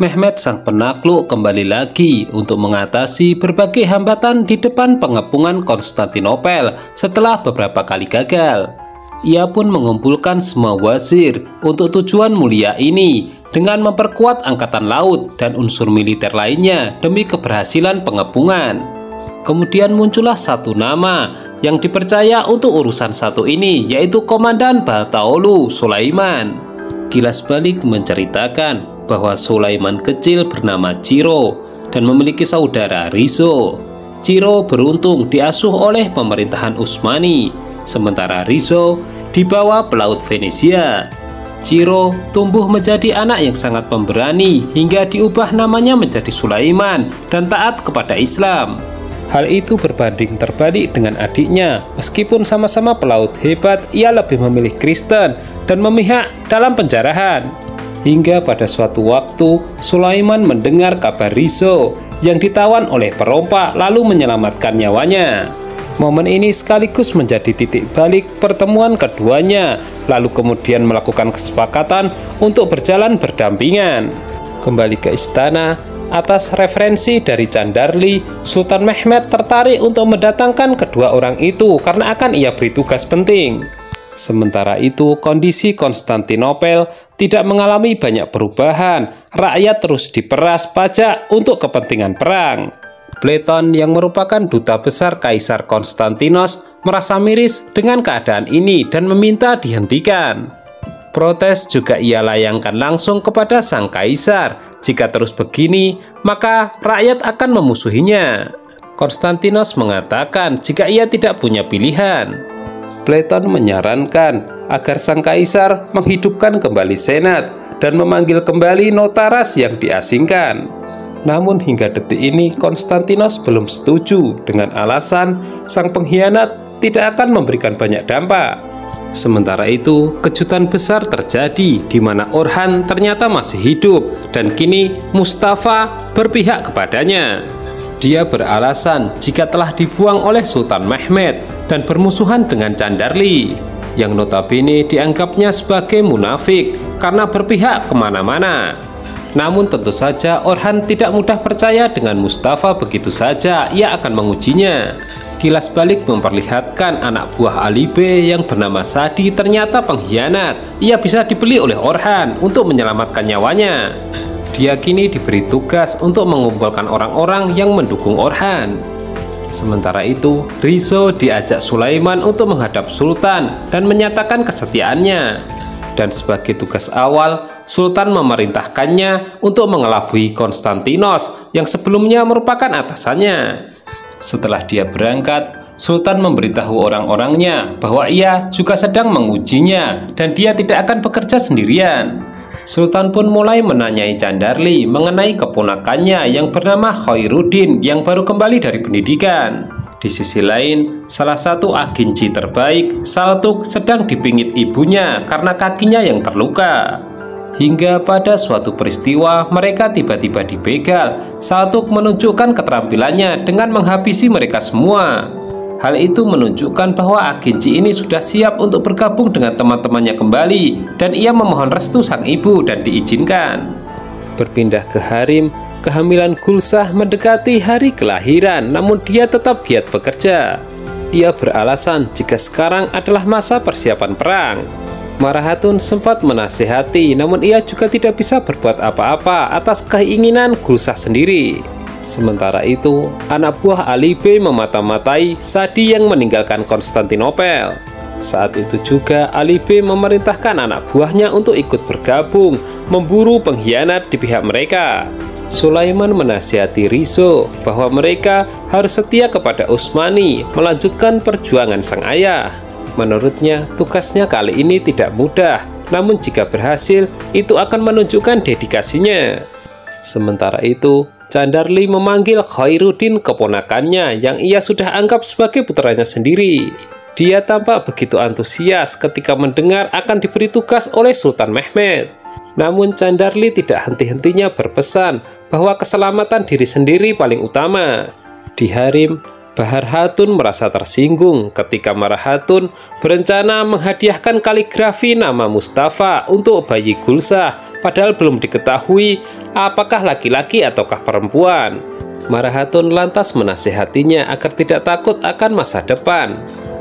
Mehmed sang penakluk kembali lagi untuk mengatasi berbagai hambatan di depan pengepungan Konstantinopel setelah beberapa kali gagal. Ia pun mengumpulkan semua wazir untuk tujuan mulia ini dengan memperkuat angkatan laut dan unsur militer lainnya demi keberhasilan pengepungan. Kemudian muncullah satu nama yang dipercaya untuk urusan satu ini, yaitu Komandan Baltaolu Sulaiman. Kilas balik menceritakan bahwa Sulaiman kecil bernama Ciro dan memiliki saudara Rizzo. Ciro beruntung diasuh oleh pemerintahan Utsmani, sementara Rizzo dibawa pelaut Venesia. Ciro tumbuh menjadi anak yang sangat pemberani hingga diubah namanya menjadi Sulaiman dan taat kepada Islam. Hal itu berbanding terbalik dengan adiknya. Meskipun sama-sama pelaut hebat, ia lebih memilih Kristen dan memihak dalam penjarahan. Hingga pada suatu waktu, Sulaiman mendengar kabar Rizzo yang ditawan oleh perompak lalu menyelamatkan nyawanya. Momen ini sekaligus menjadi titik balik pertemuan keduanya, lalu kemudian melakukan kesepakatan untuk berjalan berdampingan. Kembali ke istana, atas referensi dari Candarli, Sultan Mehmed tertarik untuk mendatangkan kedua orang itu karena akan ia beri tugas penting. Sementara itu, kondisi Konstantinopel tidak mengalami banyak perubahan. Rakyat terus diperas pajak untuk kepentingan perang. Platon yang merupakan duta besar Kaisar Konstantinos merasa miris dengan keadaan ini dan meminta dihentikan. Protes juga ia layangkan langsung kepada sang kaisar. Jika terus begini, maka rakyat akan memusuhinya. Konstantinos mengatakan jika ia tidak punya pilihan. Platon menyarankan agar sang kaisar menghidupkan kembali senat dan memanggil kembali notaras yang diasingkan. Namun hingga detik ini Konstantinos belum setuju dengan alasan sang pengkhianat tidak akan memberikan banyak dampak. Sementara itu, kejutan besar terjadi di mana Orhan ternyata masih hidup dan kini Mustafa berpihak kepadanya. Dia beralasan jika telah dibuang oleh Sultan Mehmed dan bermusuhan dengan Candarli, yang notabene dianggapnya sebagai munafik karena berpihak kemana-mana. Namun tentu saja Orhan tidak mudah percaya dengan Mustafa begitu saja, ia akan mengujinya. Kilas balik memperlihatkan anak buah Ali B yang bernama Sadi ternyata pengkhianat. Ia bisa dibeli oleh Orhan untuk menyelamatkan nyawanya. Dia kini diberi tugas untuk mengumpulkan orang-orang yang mendukung Orhan. Sementara itu, Rizzo diajak Sulaiman untuk menghadap Sultan dan menyatakan kesetiaannya. Dan sebagai tugas awal, Sultan memerintahkannya untuk mengelabui Konstantinos yang sebelumnya merupakan atasannya. Setelah dia berangkat, Sultan memberitahu orang-orangnya bahwa ia juga sedang mengujinya dan dia tidak akan bekerja sendirian. Sultan pun mulai menanyai Candarli mengenai keponakannya yang bernama Khairuddin yang baru kembali dari pendidikan. Di sisi lain, salah satu aginci terbaik, Saltuk, sedang dipingit ibunya karena kakinya yang terluka. Hingga pada suatu peristiwa mereka tiba-tiba dibegal. Saltuk menunjukkan keterampilannya dengan menghabisi mereka semua. Hal itu menunjukkan bahwa aginci ini sudah siap untuk bergabung dengan teman-temannya kembali, dan ia memohon restu sang ibu dan diizinkan. Berpindah ke harem, kehamilan Gulsah mendekati hari kelahiran, namun dia tetap giat bekerja. Ia beralasan jika sekarang adalah masa persiapan perang. Marahatun sempat menasihati, namun ia juga tidak bisa berbuat apa-apa atas keinginan Gulsah sendiri. Sementara itu, anak buah Ali B memata-matai Sadi yang meninggalkan Konstantinopel. Saat itu juga Ali B memerintahkan anak buahnya untuk ikut bergabung memburu pengkhianat di pihak mereka. Sulaiman menasihati Rizzo bahwa mereka harus setia kepada Utsmani melanjutkan perjuangan sang ayah. Menurutnya, tugasnya kali ini tidak mudah, namun jika berhasil, itu akan menunjukkan dedikasinya. Sementara itu, Candarli memanggil Khairuddin, keponakannya yang ia sudah anggap sebagai putranya sendiri. Dia tampak begitu antusias ketika mendengar akan diberi tugas oleh Sultan Mehmed. Namun Candarli tidak henti-hentinya berpesan bahwa keselamatan diri sendiri paling utama. Di harem, Bahar Hatun merasa tersinggung ketika Marahatun berencana menghadiahkan kaligrafi nama Mustafa untuk bayi Gulsah, padahal belum diketahui apakah laki-laki ataukah perempuan. Marahatun lantas menasihatinya agar tidak takut akan masa depan.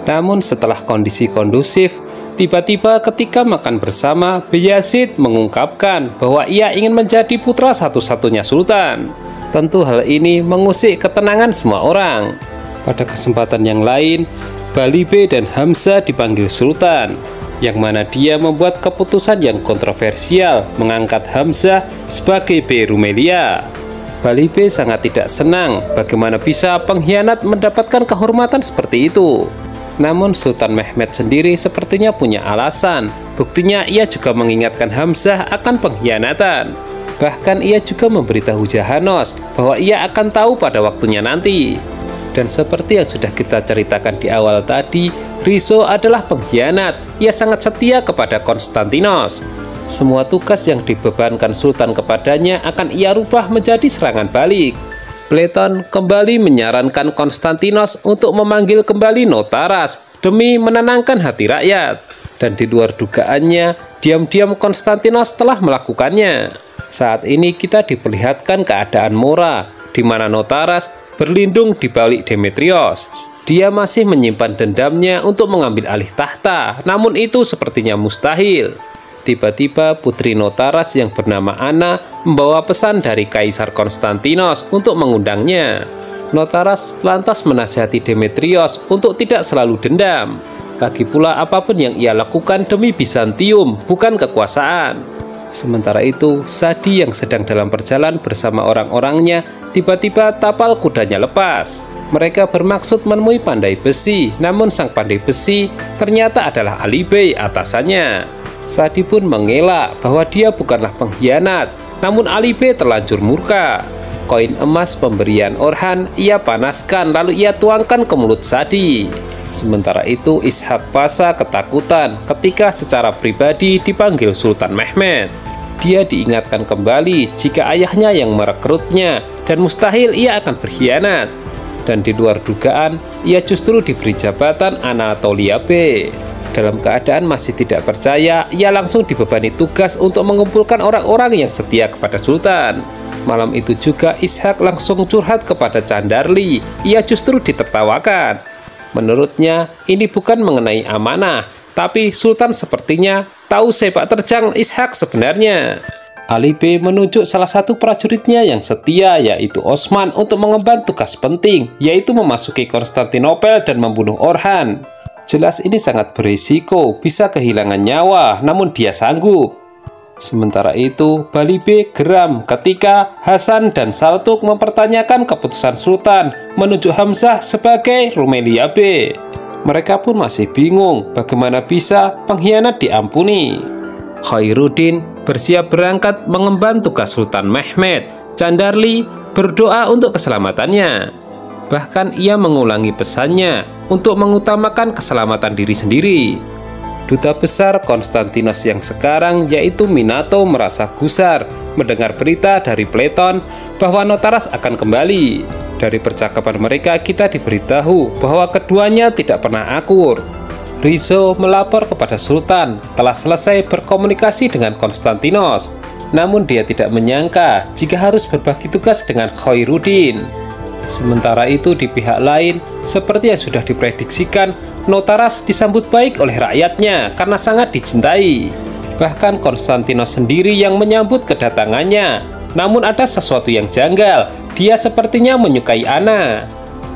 Namun setelah kondisi kondusif, tiba-tiba ketika makan bersama, Bayazid mengungkapkan bahwa ia ingin menjadi putra satu-satunya sultan. Tentu hal ini mengusik ketenangan semua orang. Pada kesempatan yang lain, Balibe dan Hamzah dipanggil sultan, yang mana dia membuat keputusan yang kontroversial mengangkat Hamzah sebagai B. Rumelia. Balibe sangat tidak senang bagaimana bisa pengkhianat mendapatkan kehormatan seperti itu. Namun Sultan Mehmed sendiri sepertinya punya alasan. Buktinya ia juga mengingatkan Hamzah akan pengkhianatan. Bahkan ia juga memberitahu Jahanos bahwa ia akan tahu pada waktunya nanti. Dan seperti yang sudah kita ceritakan di awal tadi, Rizzo adalah pengkhianat. Ia sangat setia kepada Konstantinos. Semua tugas yang dibebankan Sultan kepadanya akan ia rubah menjadi serangan balik. Platon kembali menyarankan Konstantinos untuk memanggil kembali Notaras demi menenangkan hati rakyat. Dan di luar dugaannya, diam-diam Konstantinos telah melakukannya. Saat ini kita diperlihatkan keadaan Mora, di mana Notaras berlindung di balik Demetrios. Dia masih menyimpan dendamnya untuk mengambil alih tahta, namun itu sepertinya mustahil. Tiba-tiba putri Notaras yang bernama Anna membawa pesan dari Kaisar Konstantinos untuk mengundangnya. Notaras lantas menasihati Demetrios untuk tidak selalu dendam. Lagi pula apapun yang ia lakukan demi Bizantium, bukan kekuasaan. Sementara itu, Sadi yang sedang dalam perjalanan bersama orang-orangnya, tiba-tiba tapal kudanya lepas. Mereka bermaksud menemui pandai besi, namun sang pandai besi ternyata adalah Ali Bey atasannya. Sadi pun mengelak bahwa dia bukanlah pengkhianat, namun Ali Bey terlanjur murka. Koin emas pemberian Orhan ia panaskan lalu ia tuangkan ke mulut Sadi. Sementara itu Ishak Pasha ketakutan ketika secara pribadi dipanggil Sultan Mehmed. Dia diingatkan kembali jika ayahnya yang merekrutnya dan mustahil ia akan berkhianat. Dan di luar dugaan, ia justru diberi jabatan Anatolia B. Dalam keadaan masih tidak percaya, ia langsung dibebani tugas untuk mengumpulkan orang-orang yang setia kepada Sultan. Malam itu juga Ishak langsung curhat kepada Candarli. Ia justru ditertawakan. Menurutnya, ini bukan mengenai amanah, tapi Sultan sepertinya tahu sepak terjang Ishak sebenarnya. Ali Bey menunjuk salah satu prajuritnya yang setia, yaitu Osman, untuk mengemban tugas penting, yaitu memasuki Konstantinopel dan membunuh Orhan. Jelas ini sangat berisiko, bisa kehilangan nyawa, namun dia sanggup. Sementara itu, Balibe geram ketika Hasan dan Saltuk mempertanyakan keputusan Sultan menunjuk Hamzah sebagai Rumelia B. Mereka pun masih bingung bagaimana bisa pengkhianat diampuni. Khairuddin bersiap berangkat mengemban tugas Sultan Mehmed. Candarli berdoa untuk keselamatannya. Bahkan ia mengulangi pesannya untuk mengutamakan keselamatan diri sendiri. Duta besar Konstantinos yang sekarang yaitu Minato merasa gusar mendengar berita dari Platon bahwa Notaras akan kembali. Dari percakapan mereka kita diberitahu bahwa keduanya tidak pernah akur. Rizzo melapor kepada Sultan telah selesai berkomunikasi dengan Konstantinos. Namun dia tidak menyangka jika harus berbagi tugas dengan Khairuddin. Sementara itu di pihak lain, seperti yang sudah diprediksikan, Notaras disambut baik oleh rakyatnya karena sangat dicintai. Bahkan Konstantinos sendiri yang menyambut kedatangannya. Namun ada sesuatu yang janggal, dia sepertinya menyukai Anna.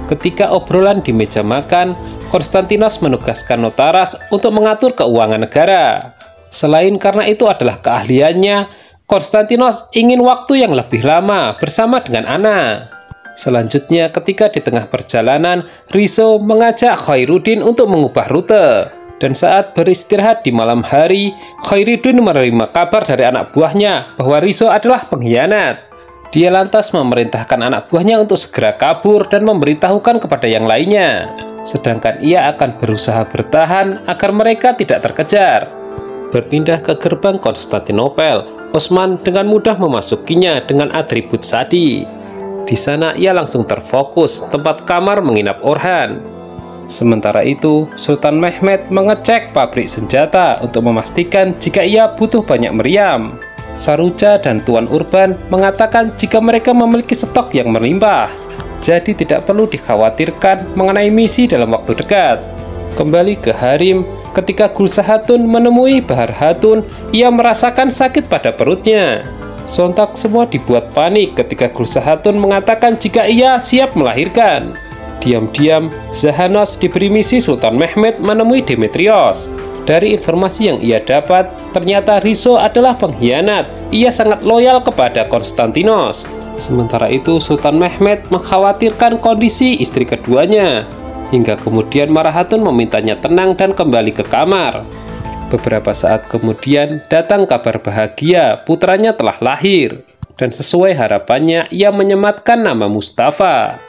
Ketika obrolan di meja makan, Konstantinos menugaskan Notaras untuk mengatur keuangan negara. Selain karena itu adalah keahliannya, Konstantinos ingin waktu yang lebih lama bersama dengan Anna. Selanjutnya ketika di tengah perjalanan, Rizzo mengajak Khairuddin untuk mengubah rute. Dan saat beristirahat di malam hari, Khairuddin menerima kabar dari anak buahnya bahwa Rizzo adalah pengkhianat. Dia lantas memerintahkan anak buahnya untuk segera kabur dan memberitahukan kepada yang lainnya. Sedangkan ia akan berusaha bertahan agar mereka tidak terkejar. Berpindah ke gerbang Konstantinopel, Osman dengan mudah memasukinya dengan atribut Sadi. Di sana ia langsung terfokus tempat kamar menginap Orhan. Sementara itu, Sultan Mehmed mengecek pabrik senjata untuk memastikan jika ia butuh banyak meriam. Saruja dan Tuan Urban mengatakan jika mereka memiliki stok yang melimpah, jadi tidak perlu dikhawatirkan mengenai misi dalam waktu dekat. Kembali ke harem, ketika Gulsahatun menemui Bahar Hatun, ia merasakan sakit pada perutnya. Sontak semua dibuat panik ketika Gulsahatun mengatakan jika ia siap melahirkan. Diam-diam, Zahanos diberi misi Sultan Mehmed menemui Demetrios. Dari informasi yang ia dapat, ternyata Riso adalah pengkhianat. Ia sangat loyal kepada Konstantinos. Sementara itu, Sultan Mehmed mengkhawatirkan kondisi istri keduanya. Hingga kemudian Marahatun memintanya tenang dan kembali ke kamar. Beberapa saat kemudian, datang kabar bahagia, putranya telah lahir. Dan sesuai harapannya, ia menyematkan nama Mustafa.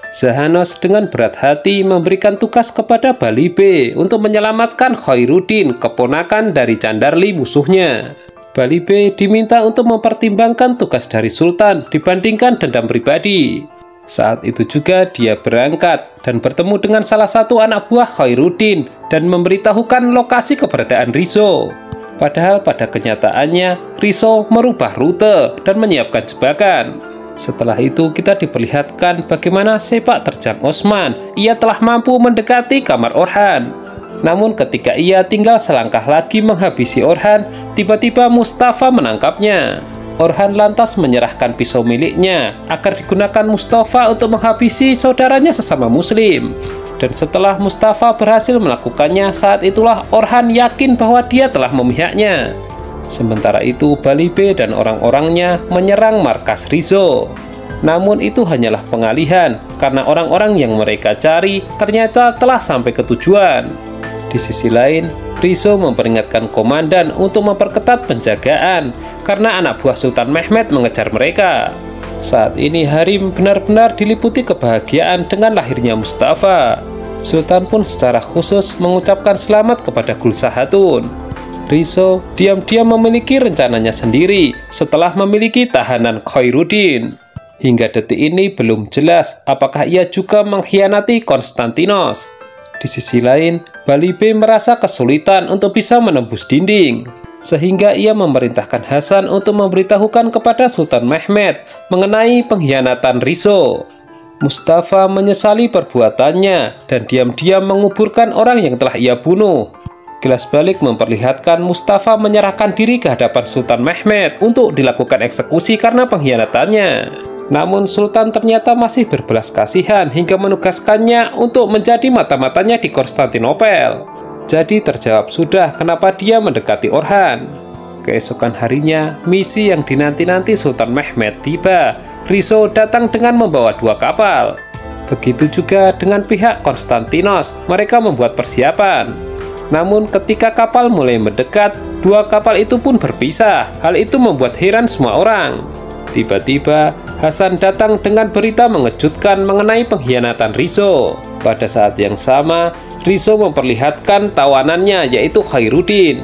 Zahanos dengan berat hati memberikan tugas kepada Balibe untuk menyelamatkan Khairuddin, keponakan dari Candarli musuhnya. Balibe diminta untuk mempertimbangkan tugas dari Sultan dibandingkan dendam pribadi. Saat itu juga dia berangkat dan bertemu dengan salah satu anak buah Khairuddin dan memberitahukan lokasi keberadaan Riso. Padahal pada kenyataannya, Riso merubah rute dan menyiapkan jebakan. Setelah itu kita diperlihatkan bagaimana sepak terjang Osman. Ia telah mampu mendekati kamar Orhan. Namun ketika ia tinggal selangkah lagi menghabisi Orhan, tiba-tiba Mustafa menangkapnya. Orhan lantas menyerahkan pisau miliknya agar digunakan Mustafa untuk menghabisi saudaranya sesama muslim. Dan setelah Mustafa berhasil melakukannya, saat itulah Orhan yakin bahwa dia telah memihaknya. Sementara itu, Balibe dan orang-orangnya menyerang markas Riso. Namun itu hanyalah pengalihan, karena orang-orang yang mereka cari ternyata telah sampai ke tujuan. Di sisi lain, Riso memperingatkan komandan untuk memperketat penjagaan, karena anak buah Sultan Mehmed mengejar mereka. Saat ini harem benar-benar diliputi kebahagiaan dengan lahirnya Mustafa. Sultan pun secara khusus mengucapkan selamat kepada Gulsahatun. Riso diam-diam memiliki rencananya sendiri setelah memiliki tahanan Khairuddin. Hingga detik ini belum jelas apakah ia juga mengkhianati Konstantinos. Di sisi lain, Balibe merasa kesulitan untuk bisa menembus dinding, sehingga ia memerintahkan Hasan untuk memberitahukan kepada Sultan Mehmed mengenai pengkhianatan Riso. Mustafa menyesali perbuatannya dan diam-diam menguburkan orang yang telah ia bunuh. Kilas balik memperlihatkan Mustafa menyerahkan diri ke hadapan Sultan Mehmed untuk dilakukan eksekusi karena pengkhianatannya. Namun Sultan ternyata masih berbelas kasihan hingga menugaskannya untuk menjadi mata-matanya di Konstantinopel. Jadi terjawab sudah kenapa dia mendekati Orhan. Keesokan harinya, misi yang dinanti-nanti Sultan Mehmed tiba. Riso datang dengan membawa 2 kapal. Begitu juga dengan pihak Konstantinos, mereka membuat persiapan. Namun ketika kapal mulai mendekat, 2 kapal itu pun berpisah. Hal itu membuat heran semua orang. Tiba-tiba, Hasan datang dengan berita mengejutkan mengenai pengkhianatan Riso. Pada saat yang sama, Riso memperlihatkan tawanannya yaitu Khairuddin.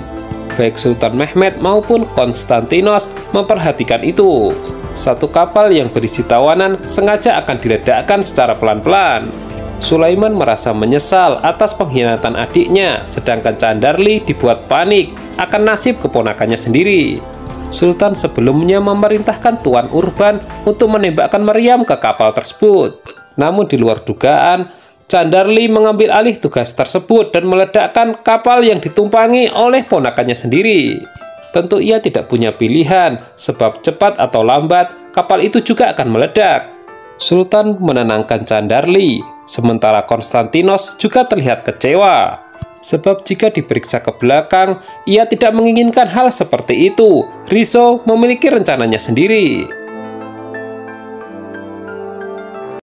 Baik Sultan Mehmed maupun Konstantinos memperhatikan itu. Satu kapal yang berisi tawanan sengaja akan diledakkan secara pelan-pelan. Sulaiman merasa menyesal atas pengkhianatan adiknya, sedangkan Candarli dibuat panik akan nasib keponakannya sendiri. Sultan sebelumnya memerintahkan Tuan Urban untuk menembakkan meriam ke kapal tersebut. Namun di luar dugaan, Candarli mengambil alih tugas tersebut dan meledakkan kapal yang ditumpangi oleh ponakannya sendiri. Tentu ia tidak punya pilihan, sebab cepat atau lambat, kapal itu juga akan meledak. Sultan menenangkan Candarli, sementara Konstantinos juga terlihat kecewa. Sebab jika diperiksa ke belakang, ia tidak menginginkan hal seperti itu. Riso memiliki rencananya sendiri.